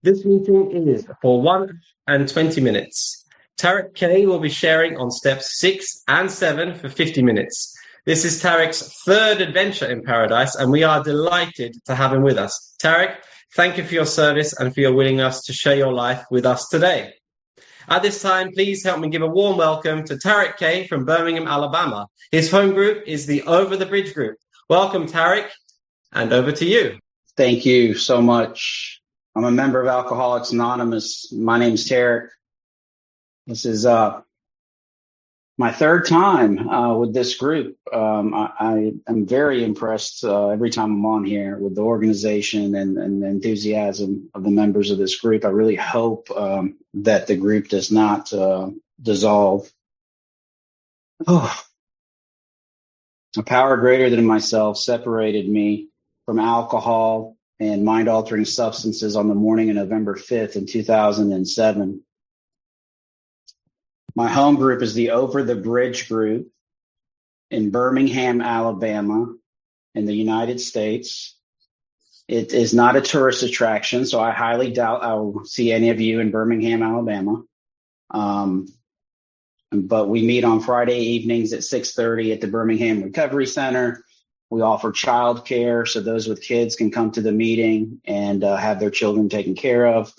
This meeting is for 1 and 20 minutes. Tarek K will be sharing on steps 6 and 7 for 50 minutes. This is Tarek's third adventure in paradise, and we are delighted to have him with us. Tarek, thank you for your service and for your willingness to share your life with us today. At this time, please help me give a warm welcome to Tarek K from Birmingham, Alabama. His home group is the Over the Bridge group. Welcome, Tarek, and over to you. Thank you so much. I'm a member of Alcoholics Anonymous. My name's Tarek. This is my third time with this group. I am very impressed every time I'm on here with the organization and the enthusiasm of the members of this group. I really hope that the group does not dissolve. A power greater than myself separated me from alcohol and mind-altering substances on the morning of November 5th in 2007. My home group is the Over the Bridge group in Birmingham, Alabama, in the United States. It is not a tourist attraction, so I highly doubt I will see any of you in Birmingham, Alabama. But we meet on Friday evenings at 6:30 at the Birmingham Recovery Center. We offer childcare, so those with kids can come to the meeting and have their children taken care of.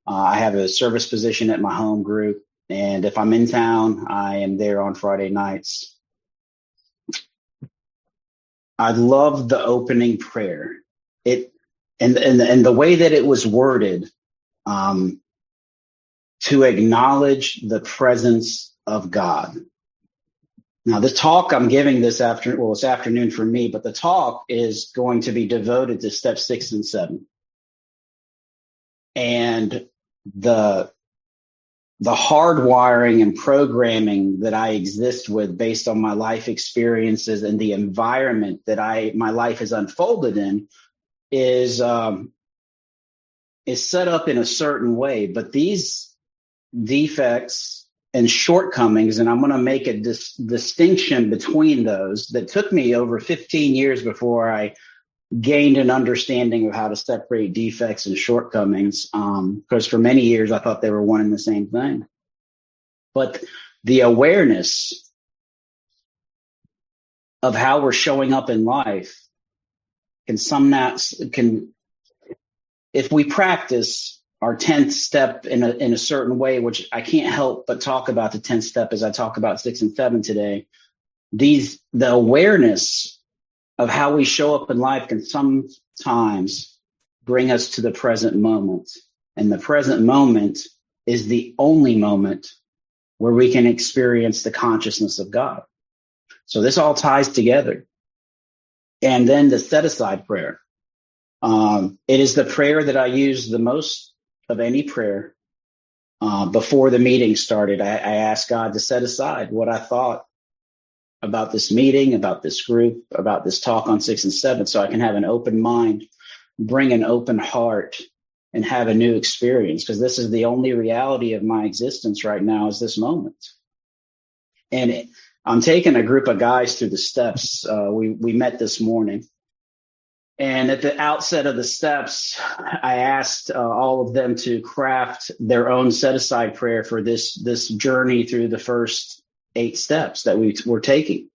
I have a service position at my home group, and if I'm in town, I am there on Friday nights. I love the opening prayer. And the way that it was worded, to acknowledge the presence of God. Now, the talk I'm giving this afternoon, well, it's afternoon for me, but the talk is going to be devoted to steps 6 and 7. And the hardwiring and programming that I exist with based on my life experiences and the environment that my life has unfolded in is set up in a certain way. But these defects and shortcomings, and I'm going to make a distinction between those, that took me over 15 years before I gained an understanding of how to separate defects and shortcomings, because for many years I thought they were one and the same thing. But the awareness of how we're showing up in life can, if we practice our 10th step in a certain way, which I can't help but talk about the 10th step as I talk about 6 and 7 today. The awareness of how we show up in life can sometimes bring us to the present moment. And the present moment is the only moment where we can experience the consciousness of God. So this all ties together. And then the set aside prayer. It is the prayer that I use the most of any prayer. Before the meeting started, I asked God to set aside what I thought about this meeting, about this group, about this talk on 6 and 7, so I can have an open mind, bring an open heart, and have a new experience, because this is the only reality of my existence right now is this moment. And I'm taking a group of guys through the steps. We met this morning. And at the outset of the steps, I asked all of them to craft their own set-aside prayer for this journey through the first 8 steps that we were taking.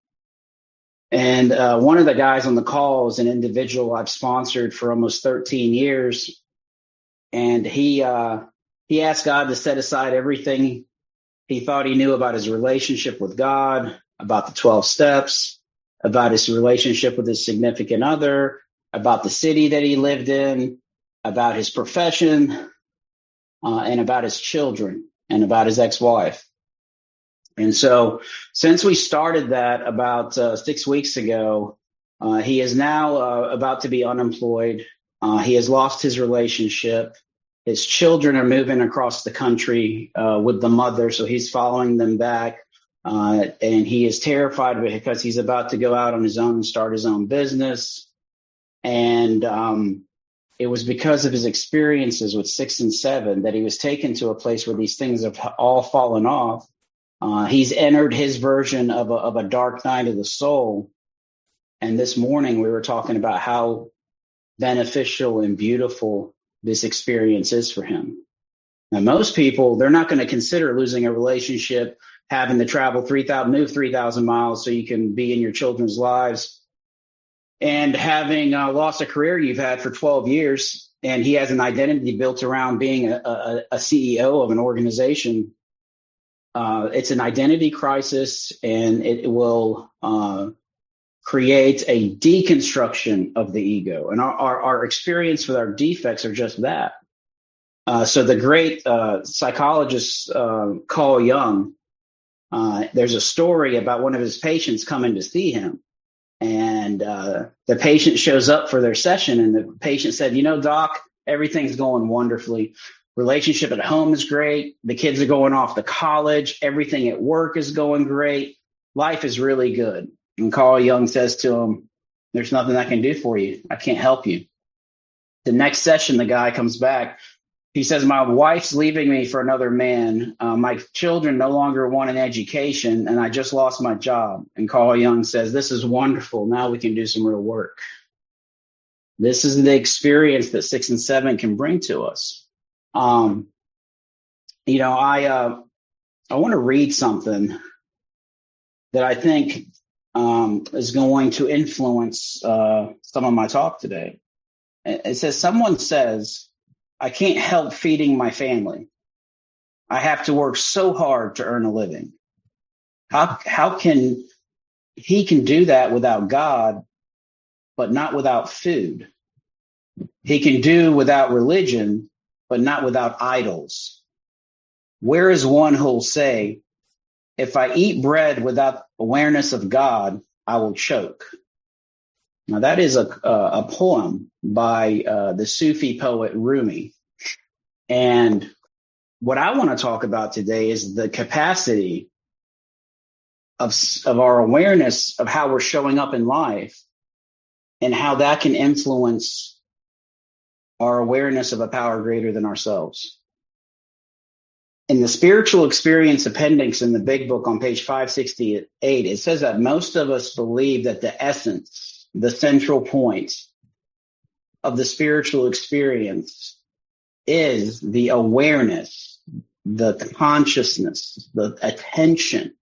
And one of the guys on the call is an individual I've sponsored for almost 13 years. And he asked God to set aside everything he thought he knew about his relationship with God, about the 12 steps, about his relationship with his significant other, about the city that he lived in, about his profession, and about his children, and about his ex-wife. And so since we started that about 6 weeks ago, he is now about to be unemployed. He has lost his relationship. His children are moving across the country with the mother, so he's following them back. And he is terrified because he's about to go out on his own and start his own business. And it was because of his experiences with 6 and 7 that he was taken to a place where these things have all fallen off. He's entered his version of a dark night of the soul. And this morning we were talking about how beneficial and beautiful this experience is for him. Now, most people, they're not going to consider losing a relationship, having to travel 3,000 miles so you can be in your children's lives, and having lost a career you've had for 12 years, and he has an identity built around being a CEO of an organization. It's an identity crisis, and it will create a deconstruction of the ego. And our experience with our defects are just that. So the great psychologist Carl Jung, there's a story about one of his patients coming to see him. And the patient shows up for their session, and the patient said, Doc, everything's going wonderfully. Relationship at home is great. The kids are going off to college. Everything at work is going great. Life is really good. And Carl Jung says to him, there's nothing I can do for you. I can't help you. The next session, the guy comes back. He says, my wife's leaving me for another man. My children no longer want an education, and I just lost my job. And Carl Jung says, this is wonderful. Now we can do some real work. This is the experience that 6 and 7 can bring to us. I want to read something that I think is going to influence some of my talk today. It says, someone says, I can't help feeding my family. I have to work so hard to earn a living. How can he can do that without God, but not without food? He can do without religion, but not without idols. Where is one who'll say, if I eat bread without awareness of God, I will choke? Now, that is a poem by the Sufi poet Rumi. And what I want to talk about today is the capacity of our awareness of how we're showing up in life and how that can influence our awareness of a power greater than ourselves. In the spiritual experience appendix in the big book on page 568, it says that most of us believe that the essence, the central point of the spiritual experience is the awareness, the consciousness, the attention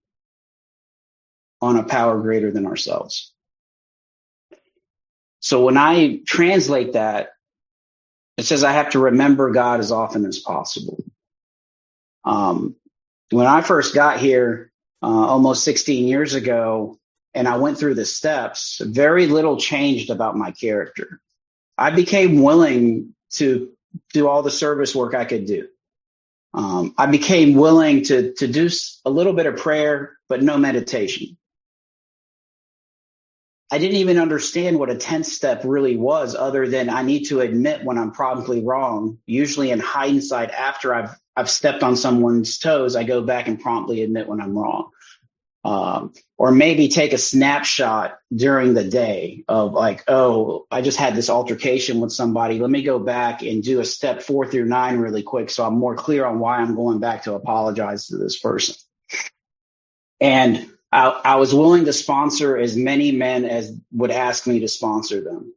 on a power greater than ourselves. So when I translate that, it says I have to remember God as often as possible. When I first got here almost 16 years ago, and I went through the steps, very little changed about my character. I became willing to do all the service work I could do. I became willing to do a little bit of prayer, but no meditation. I didn't even understand what a 10th step really was, other than I need to admit when I'm probably wrong. Usually in hindsight, after I've stepped on someone's toes, I go back and promptly admit when I'm wrong. Or maybe take a snapshot during the day of like, oh, I just had this altercation with somebody. Let me go back and do a step 4 through 9 really quick, so I'm more clear on why I'm going back to apologize to this person. And I was willing to sponsor as many men as would ask me to sponsor them.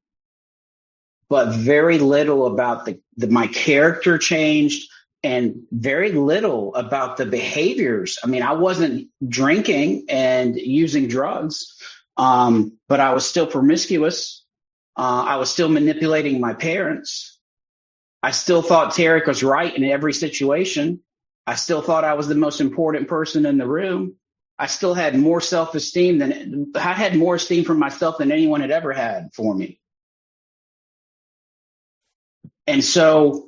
But very little about my character changed, and very little about the behaviors. I mean, I wasn't drinking and using drugs, but I was still promiscuous. I was still manipulating my parents. I still thought Tarek was right in every situation. I still thought I was the most important person in the room. I still had more self-esteem I had more esteem for myself than anyone had ever had for me. And so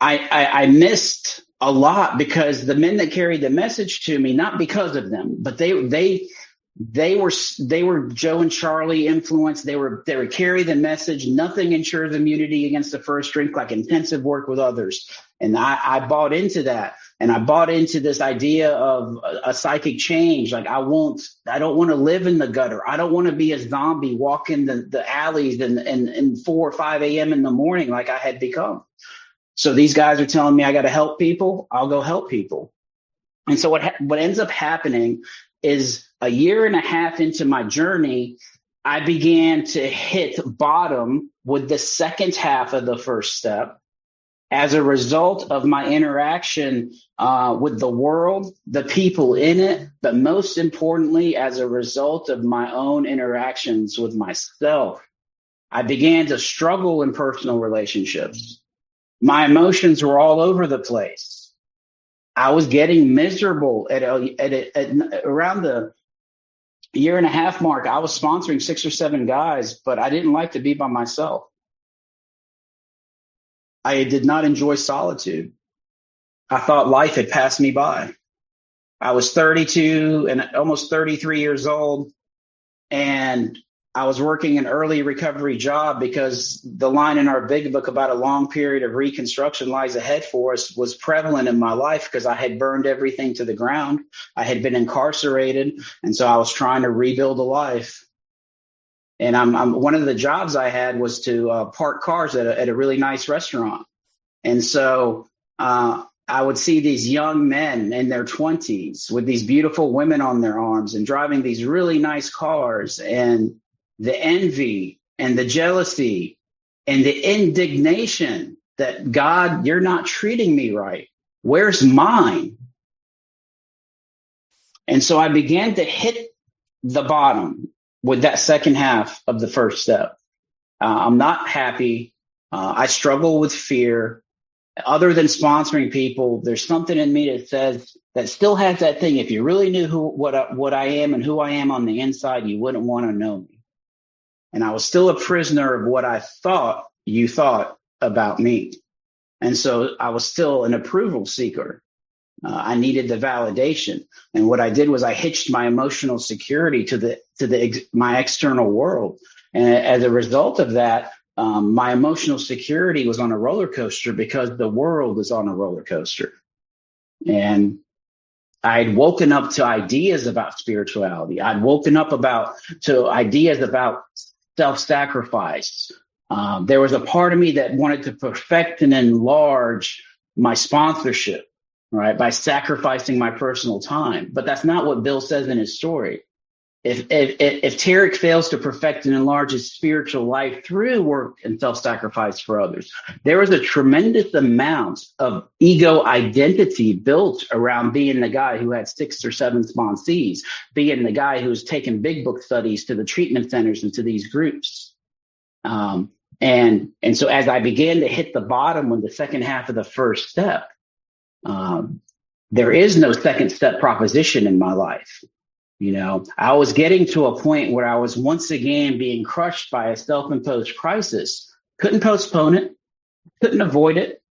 I missed a lot because the men that carried the message to me, not because of them, but they were Joe and Charlie influenced. They would carry the message. Nothing ensures immunity against the first drink like intensive work with others. And I bought into that. And I bought into this idea of a psychic change. Like I don't want to live in the gutter. I don't want to be a zombie walking the alleys in 4 or 5 a.m. in the morning like I had become. So these guys are telling me I got to help people. I'll go help people. And so what ends up happening is a year and a half into my journey, I began to hit bottom with the second half of the first step. As a result of my interaction with the world, the people in it, but most importantly, as a result of my own interactions with myself, I began to struggle in personal relationships. My emotions were all over the place. I was getting miserable at around the year and a half mark. I was sponsoring 6 or 7 guys, but I didn't like to be by myself. I did not enjoy solitude. I thought life had passed me by. I was 32 and almost 33 years old, and I was working an early recovery job because the line in our big book about a long period of reconstruction lies ahead for us was prevalent in my life because I had burned everything to the ground. I had been incarcerated, and so I was trying to rebuild a life. And I'm one of the jobs I had was to park cars at a really nice restaurant. And so I would see these young men in their 20s with these beautiful women on their arms and driving these really nice cars, and the envy and the jealousy and the indignation that, God, you're not treating me right. Where's mine? And so I began to hit the bottom with that second half of the first step. I'm not happy. I struggle with fear. Other than sponsoring people, there's something in me that says, that still has that thing. If you really knew what I am and who I am on the inside, you wouldn't want to know me. And I was still a prisoner of what I thought you thought about me. And so I was still an approval seeker. I needed the validation. And what I did was I hitched my emotional security to my external world. And as a result of that, my emotional security was on a roller coaster because the world is on a roller coaster. And I'd woken up to ideas about spirituality. I'd woken up to ideas about self-sacrifice. There was a part of me that wanted to perfect and enlarge my sponsorship, right, by sacrificing my personal time. But that's not what Bill says in his story. If Tarek fails to perfect and enlarge his spiritual life through work and self-sacrifice for others, there is a tremendous amount of ego identity built around being the guy who had 6 or 7 sponsees, being the guy who's taken big book studies to the treatment centers and to these groups. And so as I began to hit the bottom with the second half of the first step, there is no second step proposition in my life. You know, I was getting to a point where I was once again being crushed by a self-imposed crisis. Couldn't postpone it, couldn't avoid it.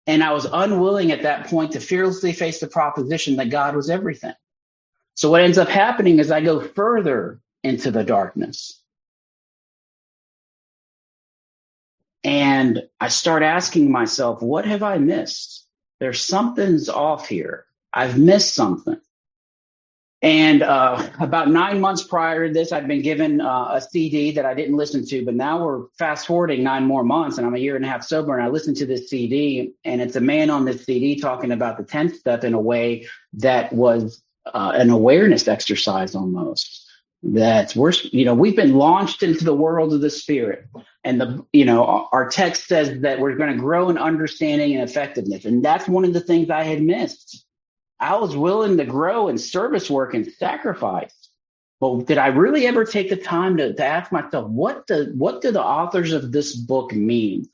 And I was unwilling at that point to fearlessly face the proposition that God was everything. So what ends up happening is I go further into the darkness. And I start asking myself, what have I missed? There's something's off here. I've missed something. And about 9 months prior to this, I'd been given a CD that I didn't listen to, but now we're fast forwarding 9 more months and I'm a year and a half sober, and I listened to this CD, and it's a man on this CD talking about the 10th step in a way that was an awareness exercise almost. That we've been launched into the world of the spirit, and our text says that we're going to grow in understanding and effectiveness. And that's one of the things I had missed. I was willing to grow in service work and sacrifice. But did I really ever take the time to ask myself, what do the authors of this book mean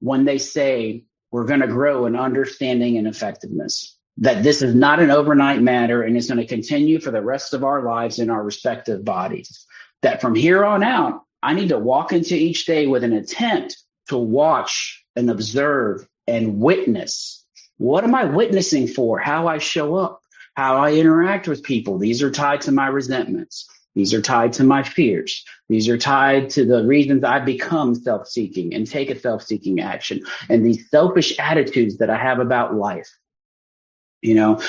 when they say we're going to grow in understanding and effectiveness? That this is not an overnight matter and it's going to continue for the rest of our lives in our respective bodies. That from here on out, I need to walk into each day with an intent to watch and observe and witness. What am I witnessing for? How I show up, how I interact with people. These are tied to my resentments. These are tied to my fears. These are tied to the reasons I become self-seeking and take a self-seeking action, and these selfish attitudes that I have about life. You know,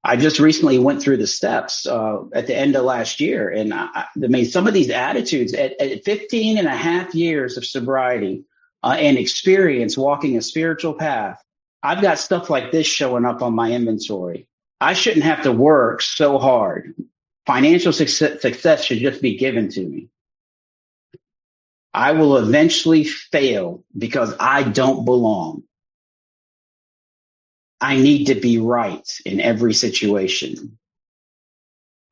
I just recently went through the steps at the end of last year. And I mean, some of these attitudes at 15 and a half years of sobriety and experience walking a spiritual path, I've got stuff like this showing up on my inventory. I shouldn't have to work so hard. Financial success should just be given to me. I will eventually fail because I don't belong. I need to be right in every situation.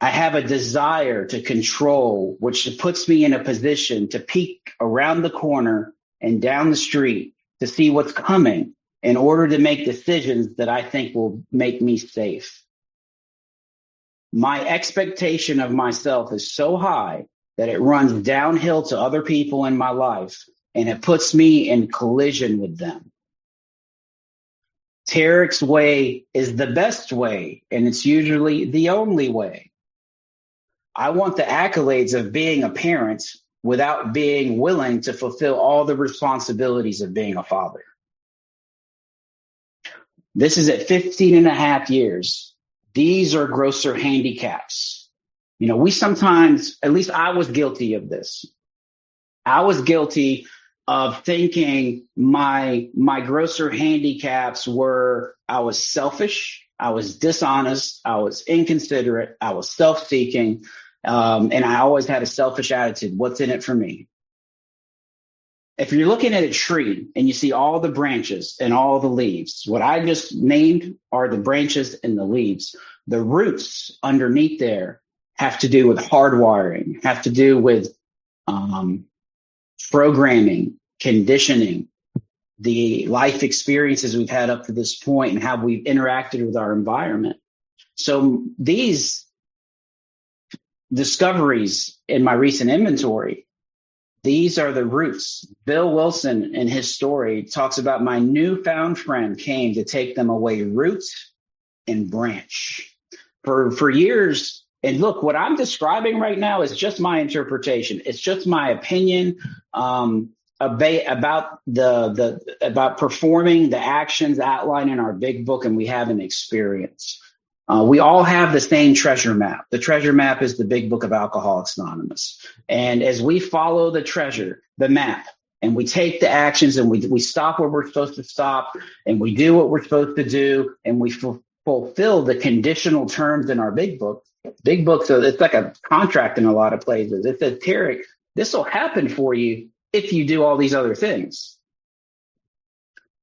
I have a desire to control, which puts me in a position to peek around the corner and down the street to see what's coming in order to make decisions that I think will make me safe. My expectation of myself is so high that it runs downhill to other people in my life, and it puts me in collision with them. Tarek's way is the best way, and it's usually the only way. I want the accolades of being a parent without being willing to fulfill all the responsibilities of being a father. This is at 15 and a half years. These are grosser handicaps. We sometimes, at least I was guilty of this. I was guilty of thinking my grosser handicaps were I was selfish, I was dishonest, I was inconsiderate, I was self-seeking, and I always had a selfish attitude. What's in it for me? If you're looking at a tree and you see all the branches and all the leaves, what I just named are the branches and the leaves. The roots underneath there have to do with hardwiring, have to do with programming, conditioning, the life experiences we've had up to this point and how we've interacted with our environment. So these discoveries in my recent inventory, these are the roots. Bill Wilson, in his story, talks about my newfound friend came to take them away root and branch. For years, and look, what I'm describing right now is just my interpretation. It's just my opinion about about performing the actions outlined in our big book, and we have an experience. We all have the same treasure map. The treasure map is the big book of Alcoholics Anonymous. And as we follow the map, and we take the actions and we stop where we're supposed to stop, and we do what we're supposed to do, and we fulfill the conditional terms in our big book. Big book, so it's like a contract in a lot of places. It says, Tarek, this will happen for you if you do all these other things.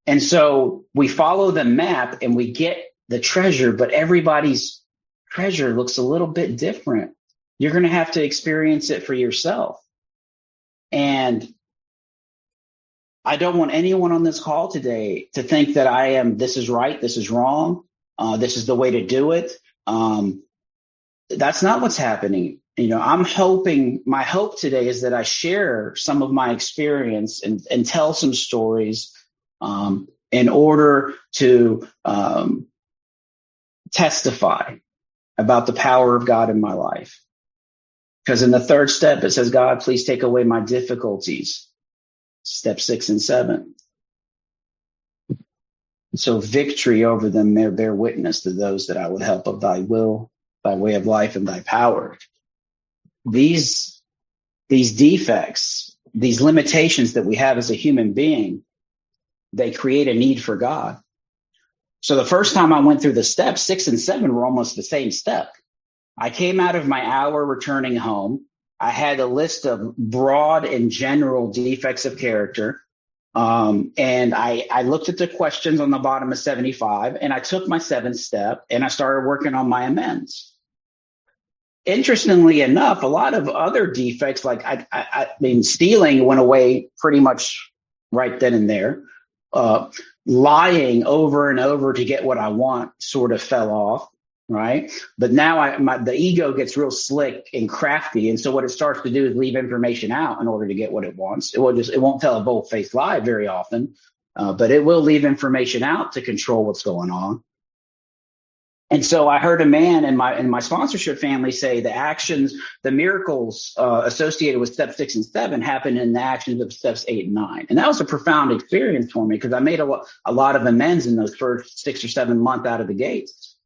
And so we follow the map and we get the treasure, but everybody's treasure looks a little bit different. You're going to have to experience it for yourself. And I don't want anyone on this call today to think that this is right, this is wrong, this is the way to do it. That's not what's happening. My hope today is that I share some of my experience and tell some stories in order to testify about the power of God in my life. Because in the third step, it says, God, please take away my difficulties. Step 6 and 7. So victory over them may bear witness to those that I would help of thy will, thy way of life, and thy power. These defects, these limitations that we have as a human being, they create a need for God. So the first time I went through the steps, 6 and 7 were almost the same step. I came out of my hour returning home. I had a list of broad and general defects of character. And I looked at the questions on the bottom of 75, and I took my 7th step and I started working on my amends. Interestingly enough, a lot of other defects, like I mean, stealing went away pretty much right then and there. Lying over and over to get what I want sort of fell off, right? But now the ego gets real slick and crafty, and so what it starts to do is leave information out in order to get what it wants. It won't tell a bold-faced lie very often, but it will leave information out to control what's going on. And so I heard a man in my sponsorship family say the miracles associated with step 6 and 7 happen in the actions of steps 8 and 9. And that was a profound experience for me because I made a lot of amends in those first 6 or 7 months out of the gates.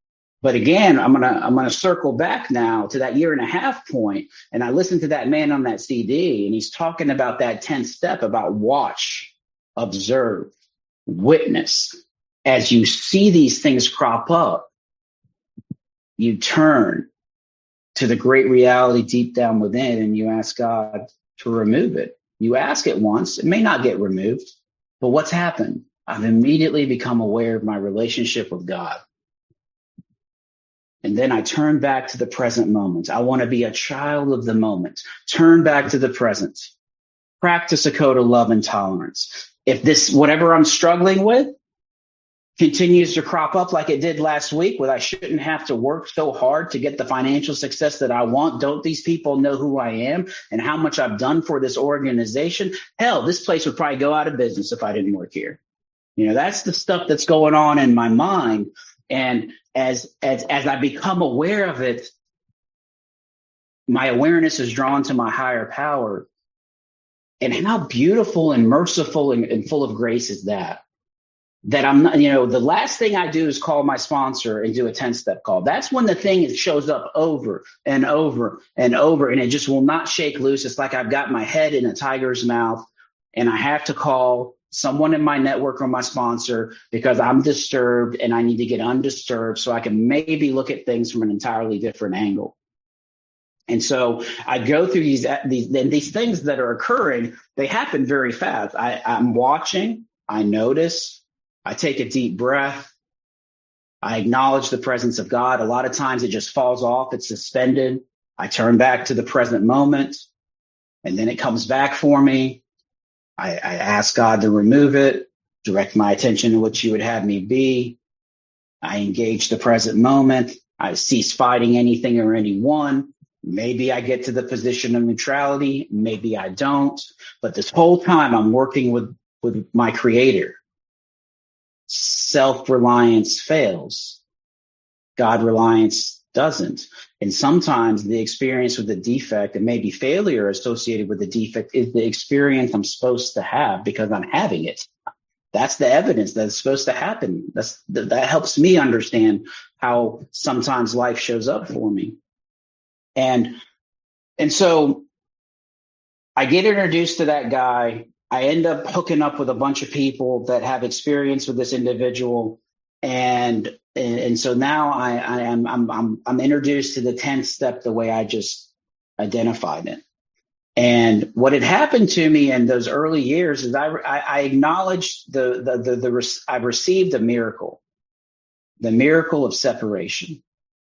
But again, I'm gonna circle back now to that 1.5 year point. And I listened to that man on that CD, and he's talking about that 10th step about watch, observe, witness. As you see these things crop up, you turn to the great reality deep down within and you ask God to remove it. You ask it once, it may not get removed, but what's happened? I've immediately become aware of my relationship with God. And then I turn back to the present moment. I want to be a child of the moment. Turn back to the present. Practice a code of love and tolerance. If this, whatever I'm struggling with, continues to crop up like it did last week, where I shouldn't have to work so hard to get the financial success that I want. Don't these people know who I am and how much I've done for this organization? Hell, this place would probably go out of business if I didn't work here. That's the stuff that's going on in my mind. And as I become aware of it, my awareness is drawn to my higher power. And how beautiful and merciful and full of grace is that? That I'm not, the last thing I do is call my sponsor and do a 10-step call. That's when the thing shows up over and over and over, and it just will not shake loose. It's like I've got my head in a tiger's mouth, and I have to call someone in my network or my sponsor because I'm disturbed and I need to get undisturbed so I can maybe look at things from an entirely different angle. And so I go through these things that are occurring. They happen very fast. I'm watching, I notice, I take a deep breath. I acknowledge the presence of God. A lot of times it just falls off. It's suspended. I turn back to the present moment, and then it comes back for me. I ask God to remove it, direct my attention to what you would have me be. I engage the present moment. I cease fighting anything or anyone. Maybe I get to the position of neutrality. Maybe I don't. But this whole time I'm working with my Creator. Self-reliance fails. God reliance doesn't. And sometimes the experience with the defect, and maybe failure associated with the defect, is the experience I'm supposed to have because I'm having it. That's the evidence that it's supposed to happen. That helps me understand how sometimes life shows up for me. And so I get introduced to that guy. I end up hooking up with a bunch of people that have experience with this individual, and so now I'm introduced to the 10th step the way I just identified it. And what had happened to me in those early years is I acknowledged I've received a miracle, the miracle of separation.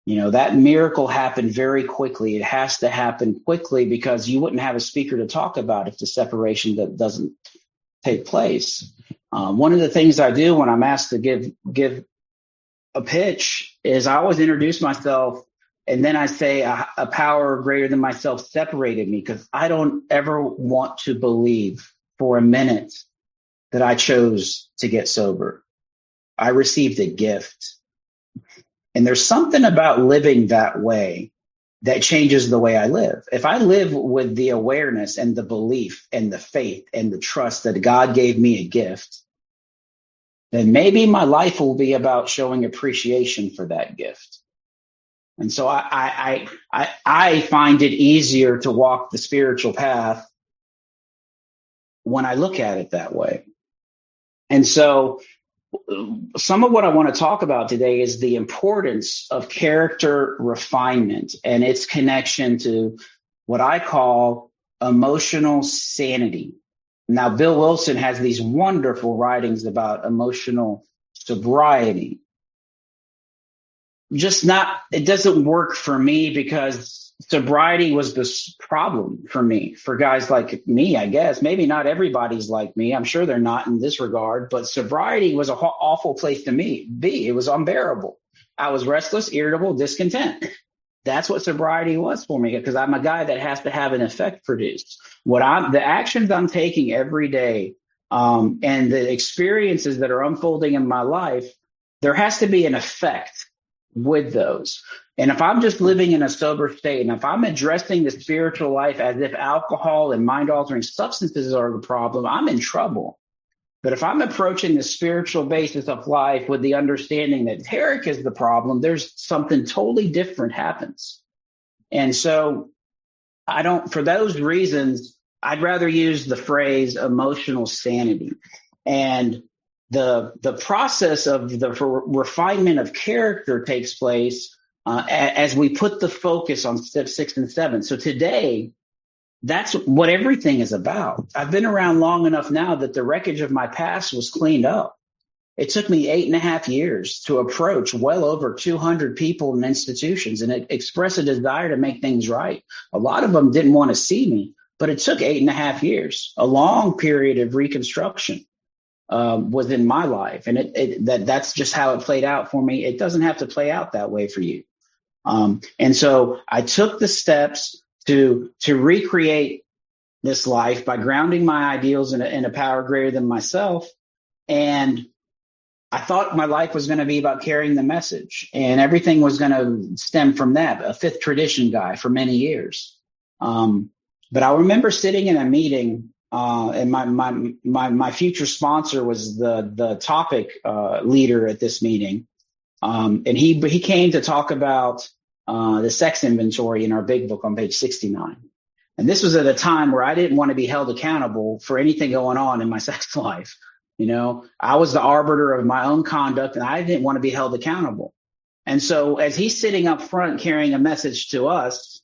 That miracle happened very quickly. It has to happen quickly because you wouldn't have a speaker to talk about if the separation that doesn't take place. One of the things I do when I'm asked to give a pitch is I always introduce myself, and then I say a power greater than myself separated me, because I don't ever want to believe for a minute that I chose to get sober. I received a gift. And there's something about living that way that changes the way I live. If I live with the awareness and the belief and the faith and the trust that God gave me a gift, then maybe my life will be about showing appreciation for that gift. And so I find it easier to walk the spiritual path when I look at it that way. And so some of what I want to talk about today is the importance of character refinement and its connection to what I call emotional sanity. Now, Bill Wilson has these wonderful writings about emotional sobriety. It doesn't work for me because sobriety was this problem for me, for guys like me, I guess. Maybe not everybody's like me. I'm sure they're not in this regard, but sobriety was an awful place to be. It was unbearable. I was restless, irritable, discontent. That's what sobriety was for me, because I'm a guy that has to have an effect produced. The actions I'm taking every day, and the experiences that are unfolding in my life, there has to be an effect with those. And if I'm just living in a sober state, and if I'm addressing the spiritual life as if alcohol and mind-altering substances are the problem, I'm in trouble. But if I'm approaching the spiritual basis of life with the understanding that Tarek is the problem, there's something totally different happens. And so for those reasons, I'd rather use the phrase emotional sanity. And the process of the refinement of character takes place as we put the focus on step 6 and 7. So today, that's what everything is about. I've been around long enough now that the wreckage of my past was cleaned up. It took me 8.5 years to approach well over 200 people and institutions and express a desire to make things right. A lot of them didn't want to see me, but it took 8.5 years. A long period of reconstruction was in my life. And that's just how it played out for me. It doesn't have to play out that way for you. And so I took the steps to recreate this life by grounding my ideals in a power greater than myself. And I thought my life was going to be about carrying the message, and everything was going to stem from that. A fifth tradition guy for many years. But I remember sitting in a meeting, and my future sponsor was the topic leader at this meeting. And he came to talk about the sex inventory in our big book on page 69. And this was at a time where I didn't want to be held accountable for anything going on in my sex life. You know, I was the arbiter of my own conduct, and I didn't want to be held accountable. And so as he's sitting up front carrying a message to us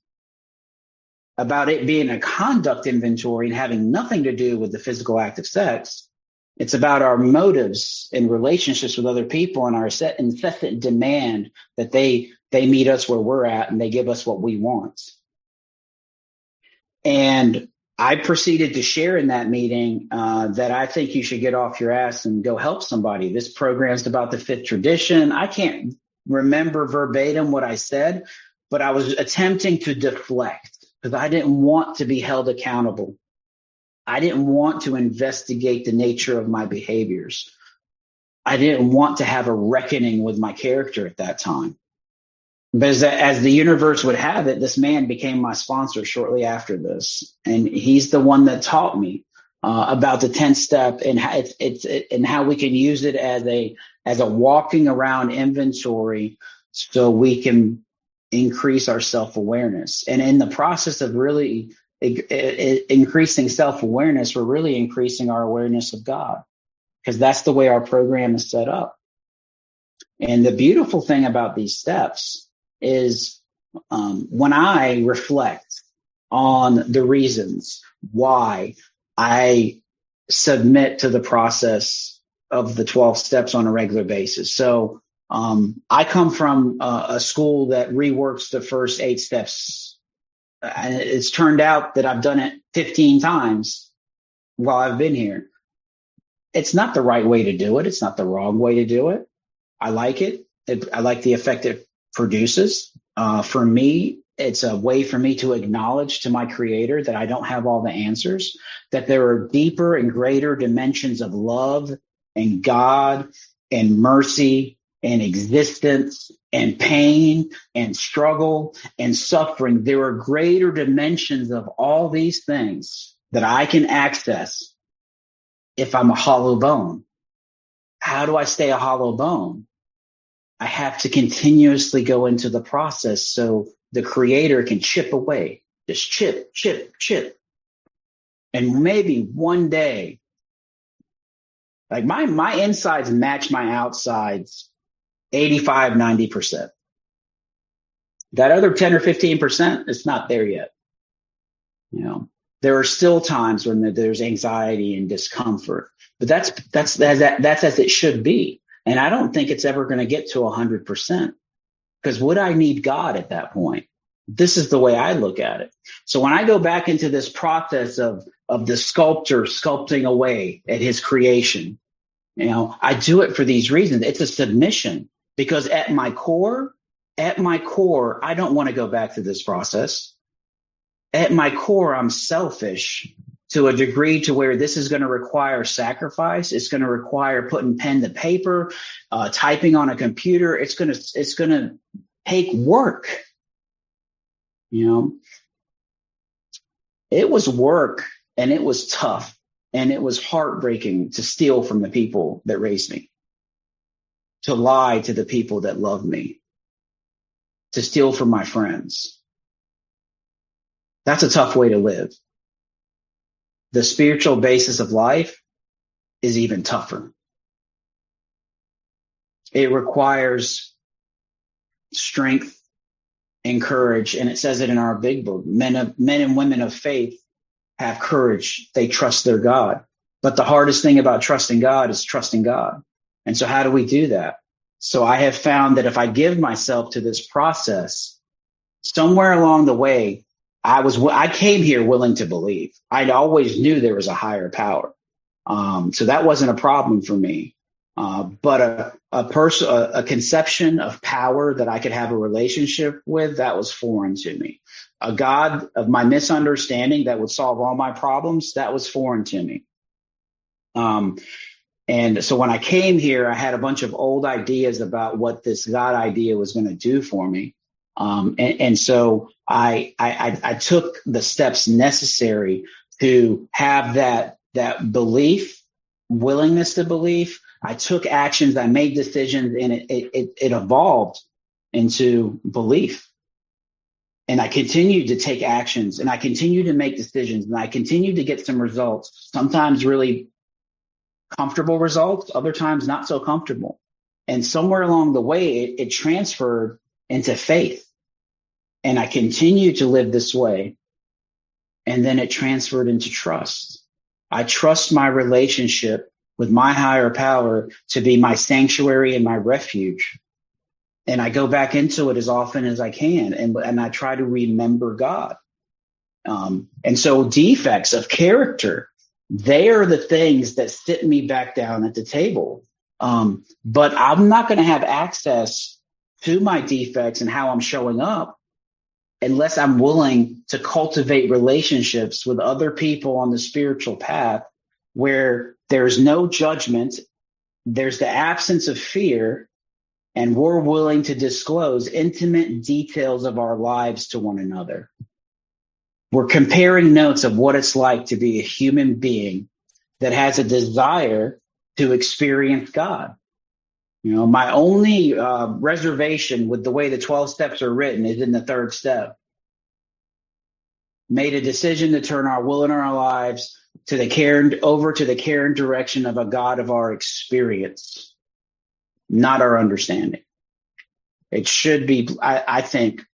about it being a conduct inventory and having nothing to do with the physical act of sex, it's about our motives in relationships with other people and our incessant demand that they meet us where we're at and they give us what we want. And I proceeded to share in that meeting that I think you should get off your ass and go help somebody. This program's about the fifth tradition. I can't remember verbatim what I said, but I was attempting to deflect because I didn't want to be held accountable. I didn't want to investigate the nature of my behaviors. I didn't want to have a reckoning with my character at that time. But as the universe would have it, this man became my sponsor shortly after this. And he's the one that taught me about the 10th step and how we can use it as a walking around inventory so we can increase our self-awareness. And in the process of really increasing self-awareness, we're really increasing our awareness of God, because that's the way our program is set up. And the beautiful thing about these steps is when I reflect on the reasons why I submit to the process of the 12 steps on a regular basis. So I come from a school that reworks the first 8 steps. And it's turned out that I've done it 15 times while I've been here. It's not the right way to do it. It's not the wrong way to do it. I like it. I like the effect it produces. For me, it's a way for me to acknowledge to my creator that I don't have all the answers, that there are deeper and greater dimensions of love and God and mercy and existence and pain and struggle and suffering. There are greater dimensions of all these things that I can access if I'm a hollow bone. How do I stay a hollow bone? I have to continuously go into the process so the creator can chip away, just chip, chip, chip. And maybe one day, like my insides match my outsides 85, 90%. That other 10 or 15%, it's not there yet. You know, there are still times when there's anxiety and discomfort, but that's as it should be. And I don't think it's ever going to get to 100%, because would I need God at that point? This is the way I look at it. So when I go back into this process of the sculptor sculpting away at his creation, you know, I do it for these reasons. It's a submission, because at my core, I don't want to go back to this process. At my core, I'm selfish to a degree to where this is going to require sacrifice. It's going to require putting pen to paper, typing on a computer. It's going to take work. You know, it was work, and it was tough, and it was heartbreaking to steal from the people that raised me, to lie to the people that love me, to steal from my friends. That's a tough way to live. The spiritual basis of life is even tougher. It requires strength and courage. And it says it in our big book. Men and women of faith have courage. They trust their God. But the hardest thing about trusting God is trusting God. And so how do we do that? So I have found that if I give myself to this process, somewhere along the way, I came here willing to believe. I always knew there was a higher power. So that wasn't a problem for me. But a conception of power that I could have a relationship with, that was foreign to me. A God of my misunderstanding that would solve all my problems, that was foreign to me. And so when I came here, I had a bunch of old ideas about what this God idea was going to do for me. And so I took the steps necessary to have that belief, willingness to believe. I took actions, I made decisions, and it evolved into belief. And I continued to take actions, and I continued to make decisions, and I continued to get some results, sometimes really comfortable results, other times not so comfortable. And somewhere along the way, it transferred into faith. And I continued to live this way. And then it transferred into trust. I trust my relationship with my higher power to be my sanctuary and my refuge. And I go back into it as often as I can. And I try to remember God. And so defects of character, they are the things that sit me back down at the table. But I'm not going to have access to my defects and how I'm showing up unless I'm willing to cultivate relationships with other people on the spiritual path where there's no judgment, there's the absence of fear, and we're willing to disclose intimate details of our lives to one another. We're comparing notes of what it's like to be a human being that has a desire to experience God. You know, my only reservation with the way the 12 steps are written is in the third step. Made a decision to turn our will and our lives to the care and direction of a God of our experience, not our understanding. It should be, I think,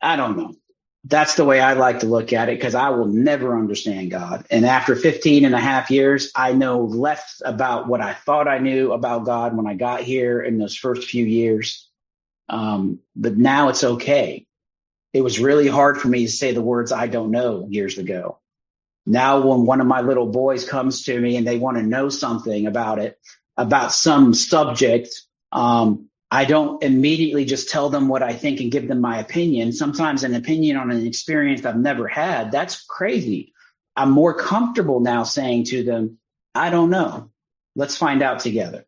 I don't know. That's the way I like to look at it, because I will never understand God. And after 15 and a half years, I know less about what I thought I knew about God when I got here in those first few years. But now it's okay. It was really hard for me to say the words "I don't know" years ago. Now, when one of my little boys comes to me and they want to know something about it, about some subject, I don't immediately just tell them what I think and give them my opinion. Sometimes an opinion on an experience I've never had, that's crazy. I'm more comfortable now saying to them, I don't know. Let's find out together.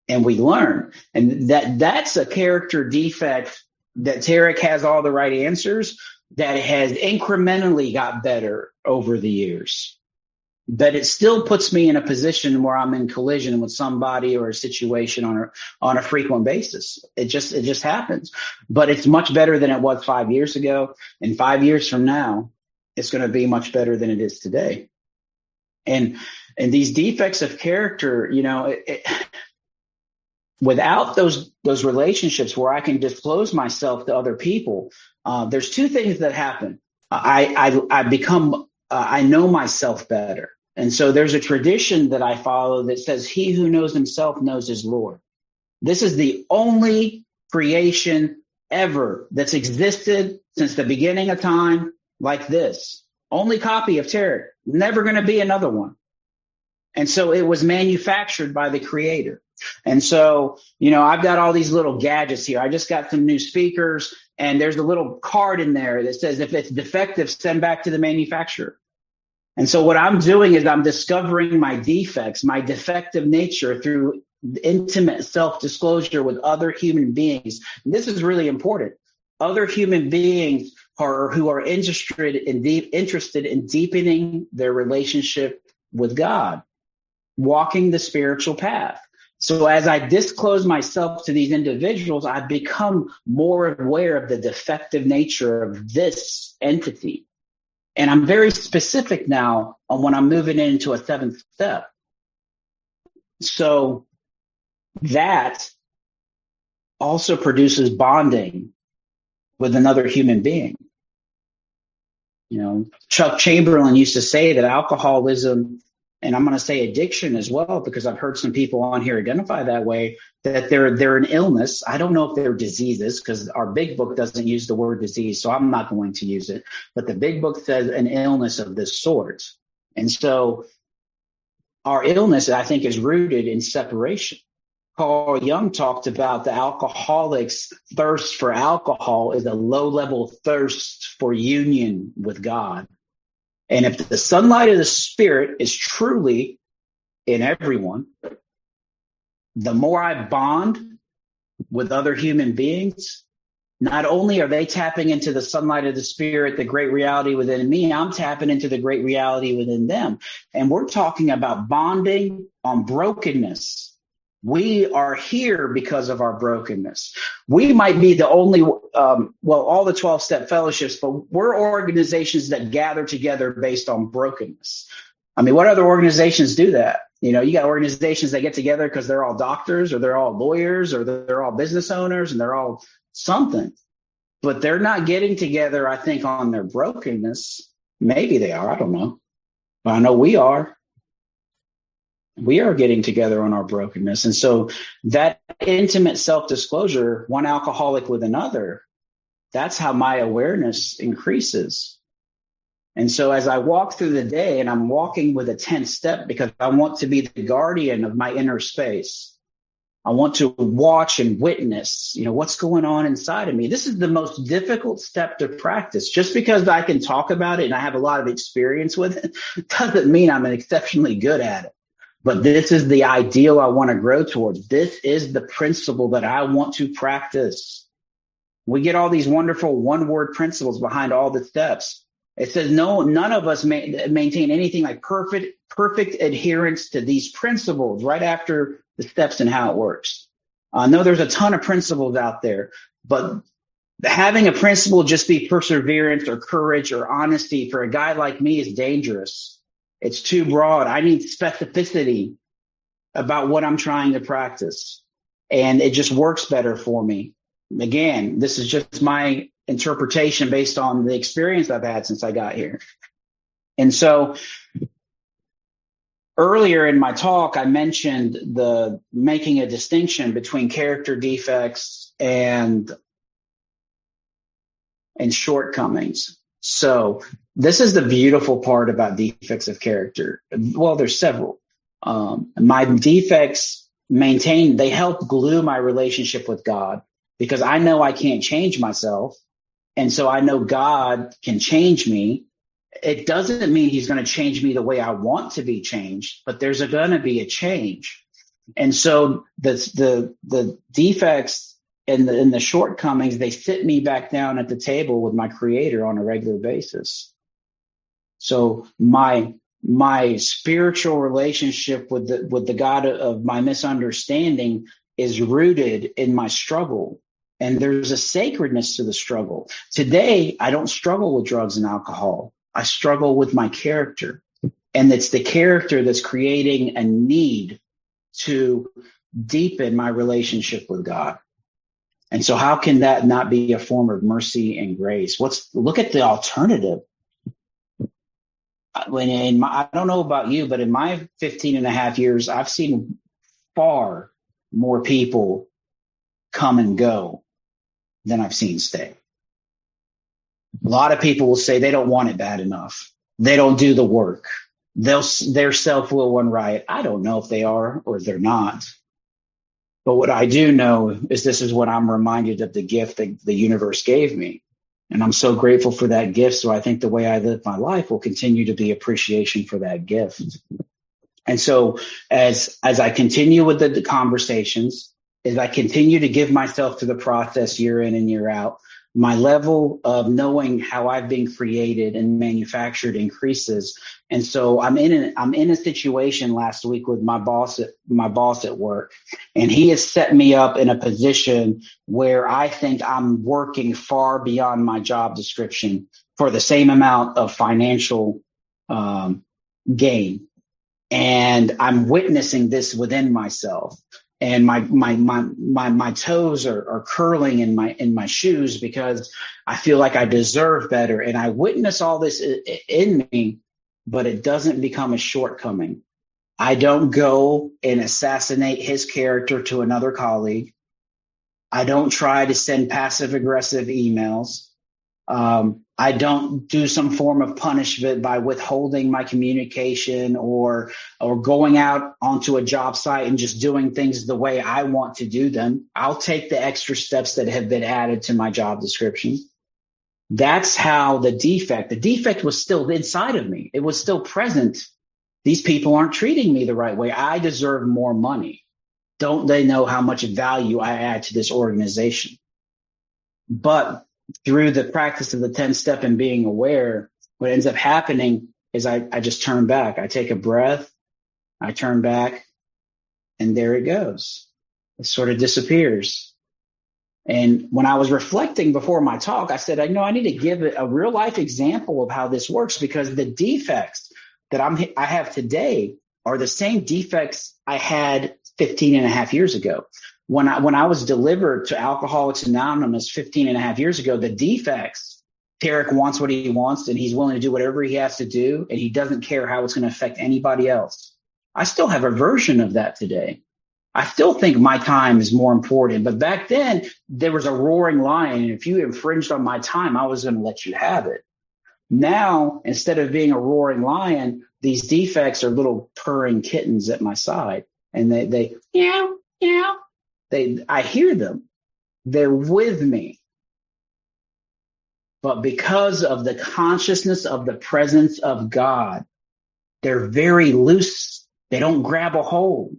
And we learn. And that's a character defect that Tarek has all the right answers, that has incrementally got better over the years. But it still puts me in a position where I'm in collision with somebody or a situation on a frequent basis. It just happens. But it's much better than it was 5 years ago. And 5 years from now, it's going to be much better than it is today. And these defects of character, you know, without those relationships where I can disclose myself to other people, there's two things that happen. I know myself better. And so there's a tradition that I follow that says, he who knows himself knows his Lord. This is the only creation ever that's existed since the beginning of time like this. Only copy of Tarek. Never going to be another one. And so it was manufactured by the creator. And so, you know, I've got all these little gadgets here. I just got some new speakers, and there's a little card in there that says, if it's defective, send back to the manufacturer. And so what I'm doing is I'm discovering my defects, my defective nature through intimate self-disclosure with other human beings. And this is really important. Other human beings who are interested in deepening their relationship with God, walking the spiritual path. So as I disclose myself to these individuals, I become more aware of the defective nature of this entity. And I'm very specific now on when I'm moving into a seventh step. So that also produces bonding with another human being. You know, Chuck Chamberlain used to say that alcoholism and I'm going to say addiction as well, because I've heard some people on here identify that way, that they're an illness. I don't know if they're diseases, because our big book doesn't use the word disease, so I'm not going to use it. But the big book says an illness of this sort. And so our illness, I think, is rooted in separation. Carl Jung talked about the alcoholic's thirst for alcohol is a low-level thirst for union with God. And if the sunlight of the Spirit is truly in everyone, the more I bond with other human beings, not only are they tapping into the sunlight of the Spirit, the great reality within me, I'm tapping into the great reality within them. And we're talking about bonding on brokenness. We are here because of our brokenness. We might be the only, all the 12-step fellowships, but we're organizations that gather together based on brokenness. I mean, what other organizations do that? You know, you got organizations that get together because they're all doctors, or they're all lawyers, or they're all business owners, and they're all something. But they're not getting together, I think, on their brokenness. Maybe they are. I don't know. But I know we are. We are getting together on our brokenness. And so that intimate self-disclosure, one alcoholic with another, that's how my awareness increases. And so as I walk through the day, and I'm walking with a 10th step because I want to be the guardian of my inner space. I want to watch and witness, what's going on inside of me. This is the most difficult step to practice. Just because I can talk about it and I have a lot of experience with it doesn't mean I'm exceptionally good at it. But this is the ideal I want to grow towards. This is the principle that I want to practice. We get all these wonderful one-word principles behind all the steps. It says none of us maintain anything like perfect adherence to these principles right after the steps and how it works. I know there's a ton of principles out there, but having a principle just be perseverance or courage or honesty for a guy like me is dangerous. It's too broad. I need specificity about what I'm trying to practice. And it just works better for me. Again, this is just my interpretation based on the experience I've had since I got here. And so earlier in my talk, I mentioned the making a distinction between character defects and shortcomings. So this is the beautiful part about defects of character. Well, there's several. My defects they help glue my relationship with God, because I know I can't change myself. And so I know God can change me. It doesn't mean he's going to change me the way I want to be changed, but there's going to be a change. And so the defects and the shortcomings, they sit me back down at the table with my Creator on a regular basis. So my spiritual relationship with the God of my misunderstanding is rooted in my struggle. And there's a sacredness to the struggle. Today, I don't struggle with drugs and alcohol. I struggle with my character. And it's the character that's creating a need to deepen my relationship with God. And so how can that not be a form of mercy and grace? Look at the alternative. I don't know about you, but in my 15 and a half years, I've seen far more people come and go than I've seen stay. A lot of people will say they don't want it bad enough. They don't do the work. Their self-will run riot. I don't know if they are or they're not. But what I do know is this is what I'm reminded of, the gift that the universe gave me. And I'm so grateful for that gift. So I think the way I live my life will continue to be appreciation for that gift. And so as I continue with the conversations, as I continue to give myself to the process year in and year out, my level of knowing how I've been created and manufactured increases. And so I'm in a situation last week with my boss at work, and he has set me up in a position where I think I'm working far beyond my job description for the same amount of financial gain. And I'm witnessing this within myself. And my toes are curling in my shoes because I feel like I deserve better. And I witness all this in me, but it doesn't become a shortcoming. I don't go and assassinate his character to another colleague. I don't try to send passive aggressive emails. I don't do some form of punishment by withholding my communication or going out onto a job site and just doing things the way I want to do them. I'll take the extra steps that have been added to my job description. That's how the defect was still inside of me. It was still present. These people aren't treating me the right way. I deserve more money. Don't they know how much value I add to this organization? But through the practice of the 10 step and being aware, what ends up happening is I just turn back. I take a breath, I turn back, and there it goes. It sort of disappears. And when I was reflecting before my talk, I said, I need to give a real life example of how this works, because the defects that I have today are the same defects I had 15 and a half years ago. When I was delivered to Alcoholics Anonymous 15 and a half years ago, the defects, Tarek wants what he wants and he's willing to do whatever he has to do, and he doesn't care how it's going to affect anybody else. I still have a version of that today. I still think my time is more important, but back then there was a roaring lion, and if you infringed on my time, I was going to let you have it. Now, instead of being a roaring lion, these defects are little purring kittens at my side, and they meow, meow. I hear them. They're with me. But because of the consciousness of the presence of God, they're very loose. They don't grab a hold.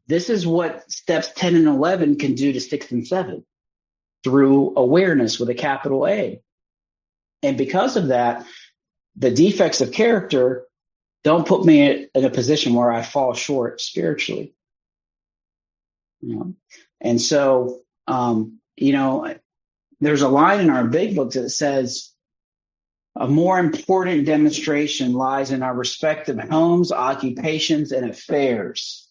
This is what steps 10 and 11 can do to 6 and 7 through awareness with a capital A. And because of that, the defects of character don't put me in a position where I fall short spiritually. And so, there's a line in our big book that says, a more important demonstration lies in our respective homes, occupations, and affairs.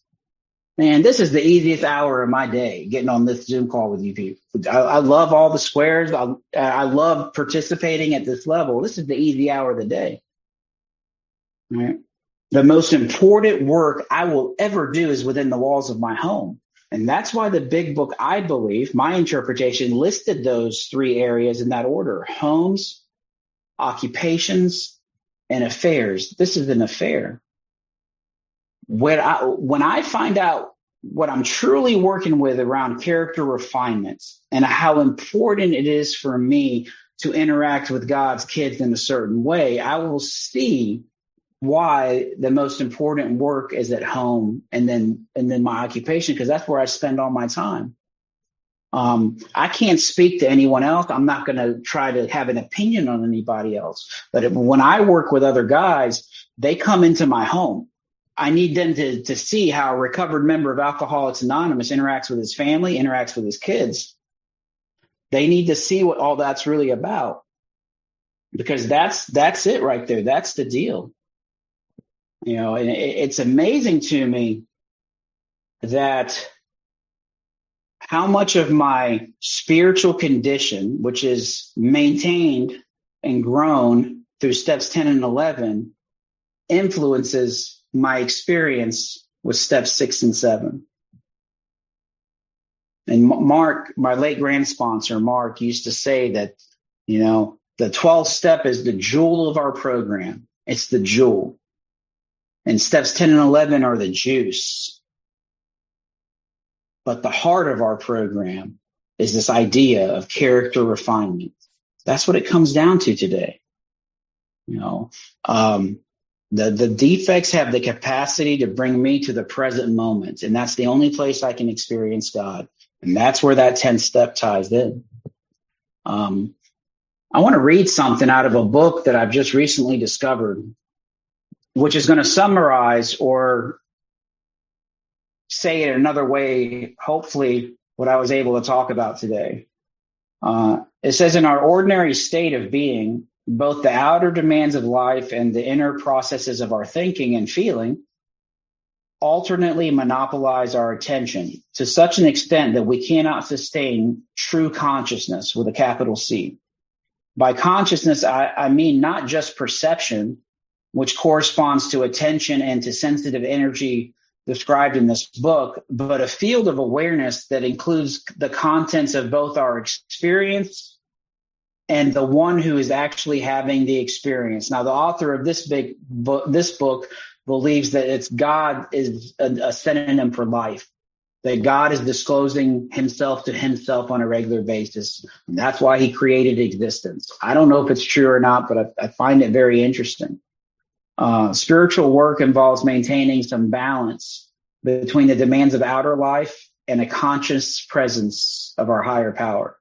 Man, this is the easiest hour of my day, getting on this Zoom call with you people. I love all the squares. I love participating at this level. This is the easy hour of the day. All right. The most important work I will ever do is within the walls of my home. And that's why the big book, I believe, my interpretation, listed those 3 areas in that order: homes, occupations, and affairs. This is an affair. When I find out what I'm truly working with around character refinements and how important it is for me to interact with God's kids in a certain way, I will see why the most important work is at home and then my occupation, because that's where I spend all my time. I can't speak to anyone else. I'm not going to try to have an opinion on anybody else. But when I work with other guys, they come into my home. I need them to see how a recovered member of Alcoholics Anonymous interacts with his family, interacts with his kids. They need to see what all that's really about, because that's it right there. That's the deal. And it's amazing to me that how much of my spiritual condition, which is maintained and grown through steps 10 and 11, influences my experience with steps 6 and 7. And Mark, my late grand sponsor, Mark, used to say that, the 12th step is the jewel of our program. It's the jewel. And steps 10 and 11 are the juice. But the heart of our program is this idea of character refinement. That's what it comes down to today. The defects have the capacity to bring me to the present moment. And that's the only place I can experience God. And that's where that 10th step ties in. I want to read something out of a book that I've just recently discovered, which is going to summarize or say it another way, hopefully, what I was able to talk about today. It says, in our ordinary state of being, both the outer demands of life and the inner processes of our thinking and feeling alternately monopolize our attention to such an extent that we cannot sustain true consciousness with a capital C. By consciousness, I mean not just perception, which corresponds to attention and to sensitive energy described in this book, but a field of awareness that includes the contents of both our experience and the one who is actually having the experience. Now, the author of this book believes that God is a synonym for life, that God is disclosing himself to himself on a regular basis. And that's why he created existence. I don't know if it's true or not, but I find it very interesting. Spiritual work involves maintaining some balance between the demands of outer life and a conscious presence of our higher power.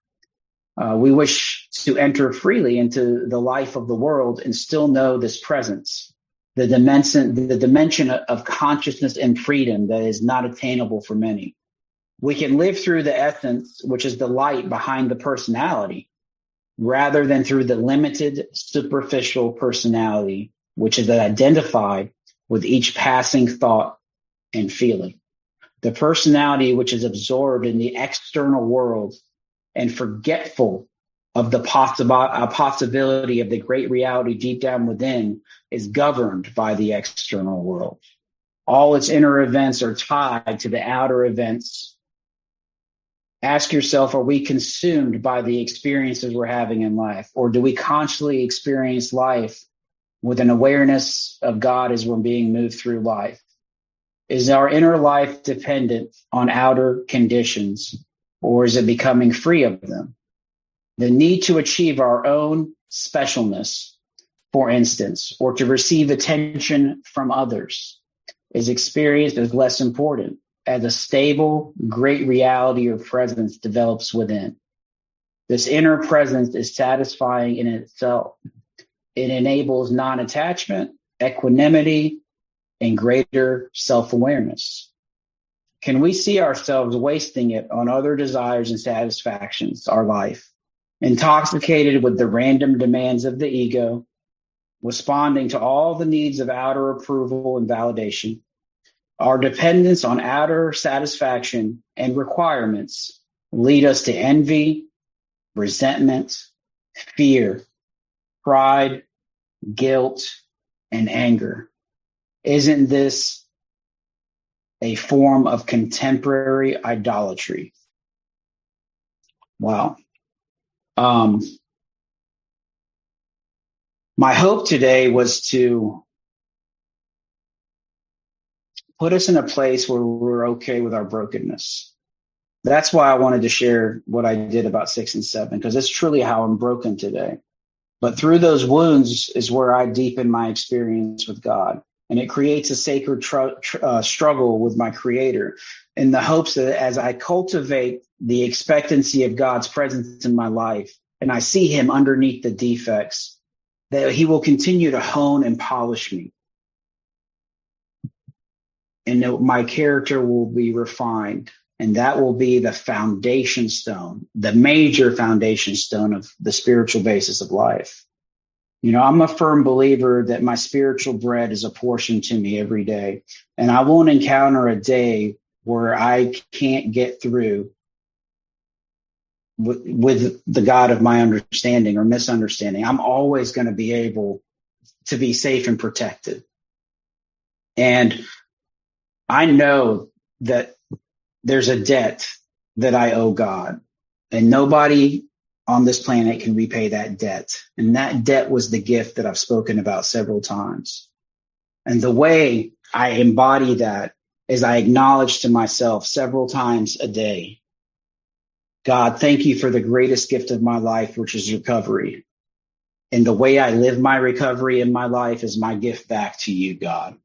We wish to enter freely into the life of the world and still know this presence, the dimension of consciousness and freedom that is not attainable for many. We can live through the essence, which is the light behind the personality, rather than through the limited, superficial personality, which is identified with each passing thought and feeling. The personality which is absorbed in the external world and forgetful of the possibility of the great reality deep down within is governed by the external world. All its inner events are tied to the outer events. Ask yourself, are we consumed by the experiences we're having in life? Or do we consciously experience life with an awareness of God as we're being moved through life? Is our inner life dependent on outer conditions, or is it becoming free of them? The need to achieve our own specialness, for instance, or to receive attention from others, is experienced as less important as a stable, great reality or presence develops within. This inner presence is satisfying in itself. It enables non-attachment, equanimity, and greater self-awareness. Can we see ourselves wasting it on other desires and satisfactions, our life, intoxicated with the random demands of the ego, responding to all the needs of outer approval and validation? Our dependence on outer satisfaction and requirements lead us to envy, resentment, fear, pride, guilt, and anger. Isn't this a form of contemporary idolatry? Wow. My hope today was to put us in a place where we're okay with our brokenness. That's why I wanted to share what I did about 6 and 7, because it's truly how I'm broken today. But through those wounds is where I deepen my experience with God. And it creates a sacred struggle with my Creator in the hopes that as I cultivate the expectancy of God's presence in my life, and I see him underneath the defects, that he will continue to hone and polish me. And that my character will be refined. And that will be the foundation stone, the major foundation stone of the spiritual basis of life. You know, I'm a firm believer that my spiritual bread is apportioned to me every day. And I won't encounter a day where I can't get through with the God of my understanding or misunderstanding. I'm always going to be able to be safe and protected. And I know that there's a debt that I owe God, and nobody on this planet can repay that debt. And that debt was the gift that I've spoken about several times. And the way I embody that is I acknowledge to myself several times a day, God, thank you for the greatest gift of my life, which is recovery. And the way I live my recovery in my life is my gift back to you, God.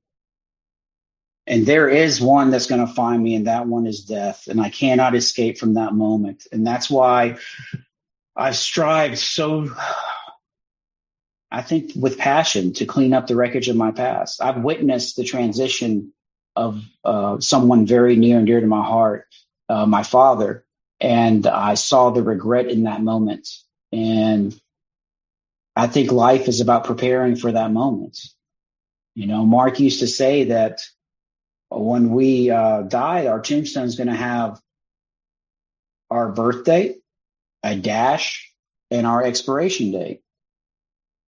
And there is one that's going to find me, and that one is death. And I cannot escape from that moment. And that's why I've strived so, I think, with passion to clean up the wreckage of my past. I've witnessed the transition of someone very near and dear to my heart, my father. And I saw the regret in that moment. And I think life is about preparing for that moment. You know, Mark used to say that when we die, our tombstone is going to have our birth date, a dash, and our expiration date.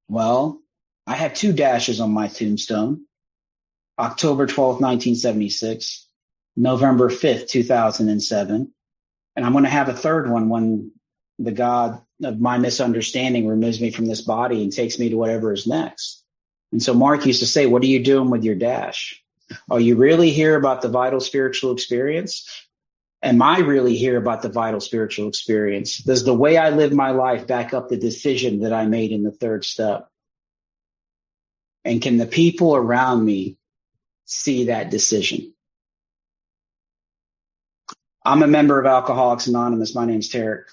Well, I have 2 dashes on my tombstone: October 12th, 1976, November 5th, 2007. And I'm going to have a third one when the God of my misunderstanding removes me from this body and takes me to whatever is next. And so Mark used to say, what are you doing with your dash? Are you really here about the vital spiritual experience? Am I really here about the vital spiritual experience? Does the way I live my life back up the decision that I made in the third step? And can the people around me see that decision? I'm a member of Alcoholics Anonymous. My name's Tarek.